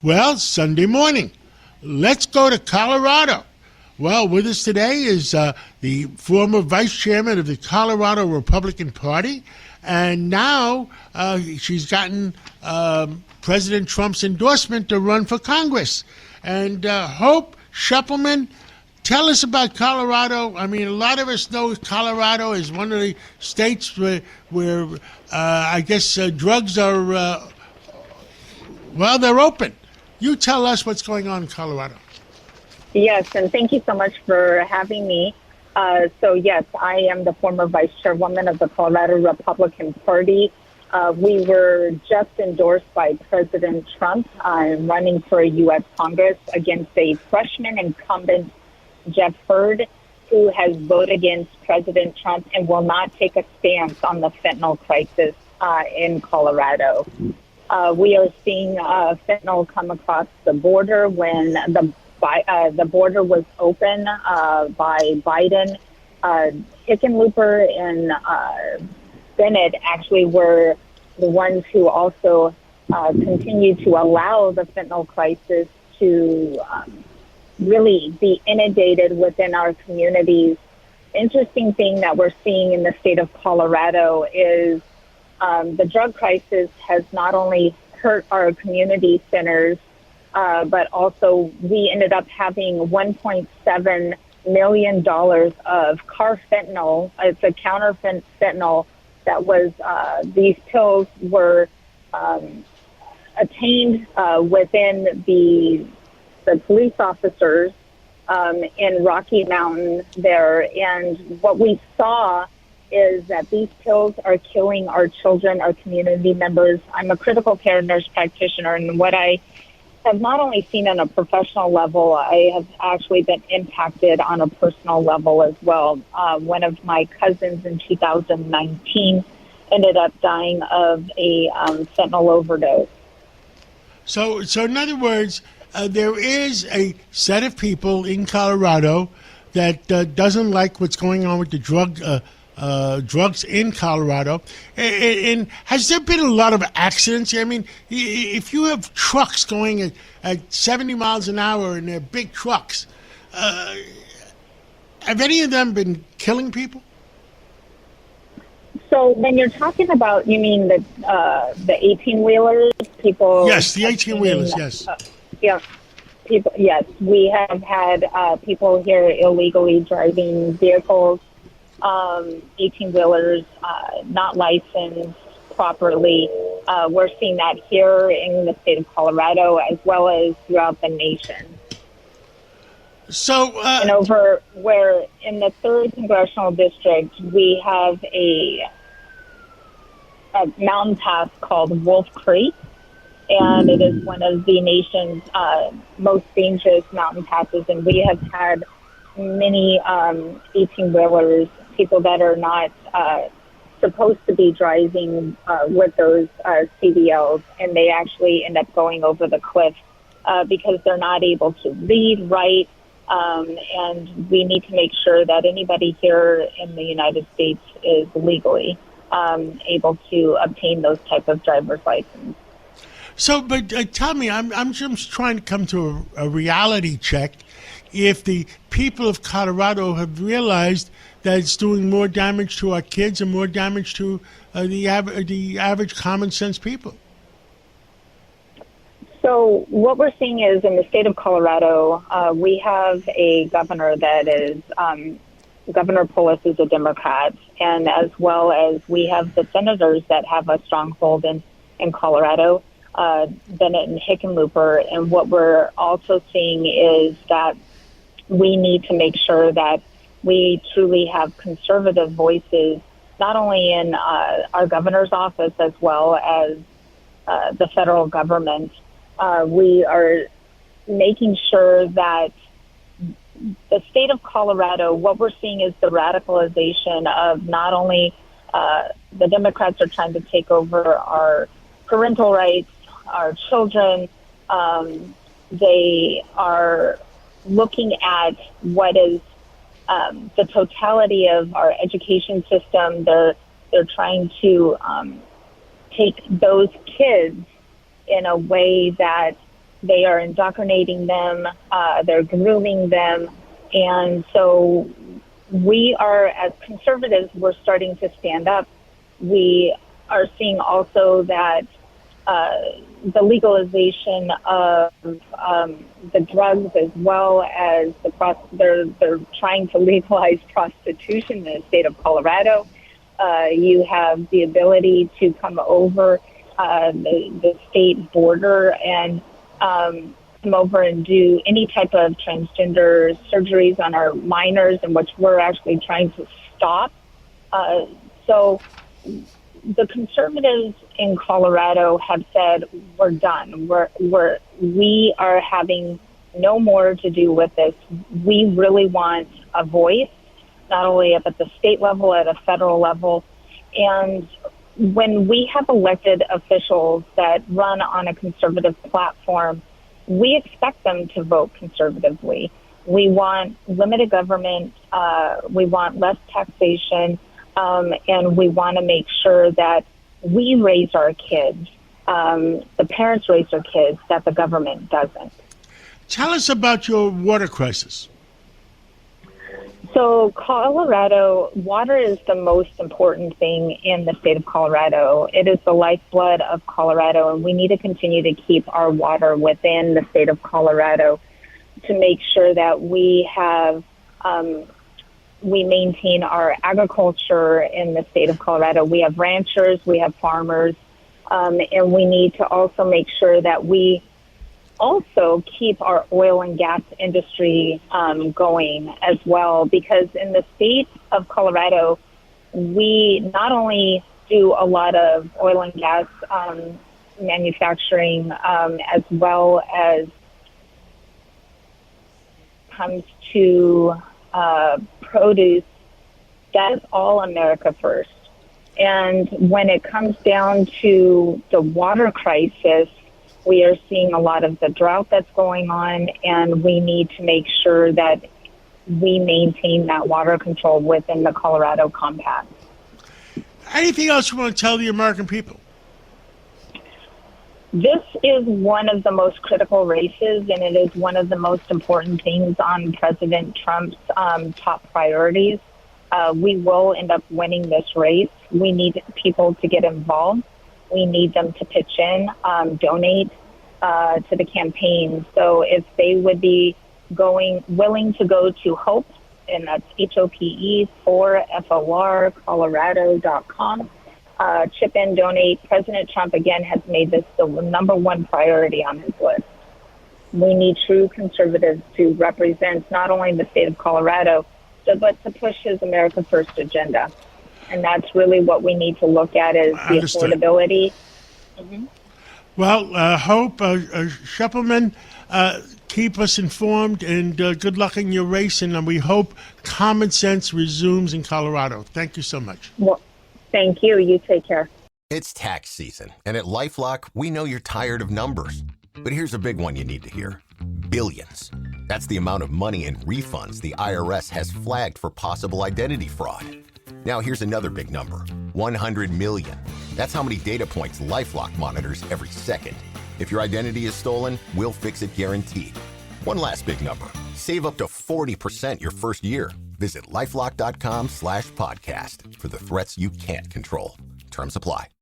Well, Sunday morning. Let's go to Colorado. Well, with us today is the former vice chairman of the Colorado Republican Party, and now she's gotten President Trump's endorsement to run for Congress. And Hope Scheppelman, tell us about Colorado. I mean, a lot of us know Colorado is one of the states where I guess drugs are, well, they're open. You tell us what's going on in Colorado. Yes, and thank you so much for having me. So yes, I am the former vice chairwoman of the Colorado Republican Party. We were just endorsed by President Trump running for U.S. Congress against a freshman incumbent, Jeff Hurd, who has voted against President Trump and will not take a stance on the fentanyl crisis in Colorado. We are seeing fentanyl come across the border. When the border was open by Biden, Hickenlooper and Bennett actually were the ones who also continued to allow the fentanyl crisis to really be inundated within our communities. Interesting thing that we're seeing in the state of Colorado is the drug crisis has not only hurt our community centers, but also we ended up having $1.7 million of carfentanil. It's a counterfeit fentanyl that was, these pills were attained within the police officers in Rocky Mountain there. And what we saw is that these pills are killing our children, our community members. I'm a critical care nurse practitioner, and what I have not only seen on a professional level, I have actually been impacted on a personal level as well. One of my cousins in 2019 ended up dying of a fentanyl overdose. So in other words, there is a set of people in Colorado that doesn't like what's going on with the drugs in Colorado. And has there been a lot of accidents? I mean, if you have trucks going at 70 miles an hour and they're big trucks, have any of them been killing people? So when you're talking about, you mean the 18-wheelers, people? Yes, the 18-wheelers, yes. Yeah, people. Yes, we have had people here illegally driving vehicles. 18-wheelers not licensed properly. We're seeing that here in the state of Colorado as well as throughout the nation. So, and over where in the 3rd Congressional District, we have a mountain pass called Wolf Creek, and it is one of the nation's most dangerous mountain passes, and we have had many 18-wheelers, people that are not supposed to be driving with those CDLs, and they actually end up going over the cliff because they're not able to read right, and we need to make sure that anybody here in the United States is legally able to obtain those type of driver's license. So, but tell me, I'm just trying to come to a reality check. If the people of Colorado have realized that it's doing more damage to our kids and more damage to the average common sense people. So what we're seeing is in the state of Colorado, we have a governor that is, Governor Polis is a Democrat, and as well as we have the senators that have a stronghold in Colorado, Bennett and Hickenlooper. And what we're also seeing is that we need to make sure that we truly have conservative voices, not only in our governor's office as well as the federal government. We are making sure that the state of Colorado, what we're seeing is the radicalization of not only the Democrats are trying to take over our parental rights, our children, they are looking at what is the totality of our education system. They're trying to take those kids in a way that They are indoctrinating them. They're grooming them. And so we are, as conservatives, we're starting to stand up. We are seeing also that the legalization of the drugs, as well as they're trying to legalize prostitution in the state of Colorado. You have the ability to come over the state border and come over and do any type of transgender surgeries on our minors, in which we're actually trying to stop. So the conservatives in Colorado have said, we're done. We are having no more to do with this. We really want a voice, not only up at the state level, at a federal level. And when we have elected officials that run on a conservative platform, we expect them to vote conservatively. We want limited government. We want less taxation. And we want to make sure that we raise our kids, the parents raise their kids, that the government doesn't. Tell us about your water crisis. So Colorado, water is the most important thing in the state of Colorado. It is the lifeblood of Colorado, and we need to continue to keep our water within the state of Colorado to make sure that we have we maintain our agriculture in the state of Colorado. We have ranchers, we have farmers, and we need to also make sure that we also keep our oil and gas industry going as well, because in the state of Colorado, we not only do a lot of oil and gas manufacturing, as well as comes to produce, that is all America first. And when it comes down to the water crisis, we are seeing a lot of the drought that's going on, and we need to make sure that we maintain that water control within the Colorado Compact. Anything else you want to tell the American people? This is one of the most critical races, and it is one of the most important things on President Trump's top priorities. We will end up winning this race. We need people to get involved. We need them to pitch in, donate to the campaign. So if they would be willing to go to Hope, and that's HOPE, FOR, Colorado.com, chip in, donate. President Trump, again, has made this the number one priority on his list. We need true conservatives to represent not only the state of Colorado, but to push his America First agenda. And that's really what we need to look at, is the affordability. Mm-hmm. Well, Hope Scheppelman, keep us informed, and good luck in your race, and we hope common sense resumes in Colorado. Thank you so much. Well, thank you. You take care. It's tax season, and at LifeLock, we know you're tired of numbers. But here's a big one you need to hear. Billions. That's the amount of money in refunds the IRS has flagged for possible identity fraud. Now here's another big number, 100 million. That's how many data points LifeLock monitors every second. If your identity is stolen, we'll fix it guaranteed. One last big number, save up to 40% your first year. Visit LifeLock.com/podcast for the threats you can't control. Terms apply.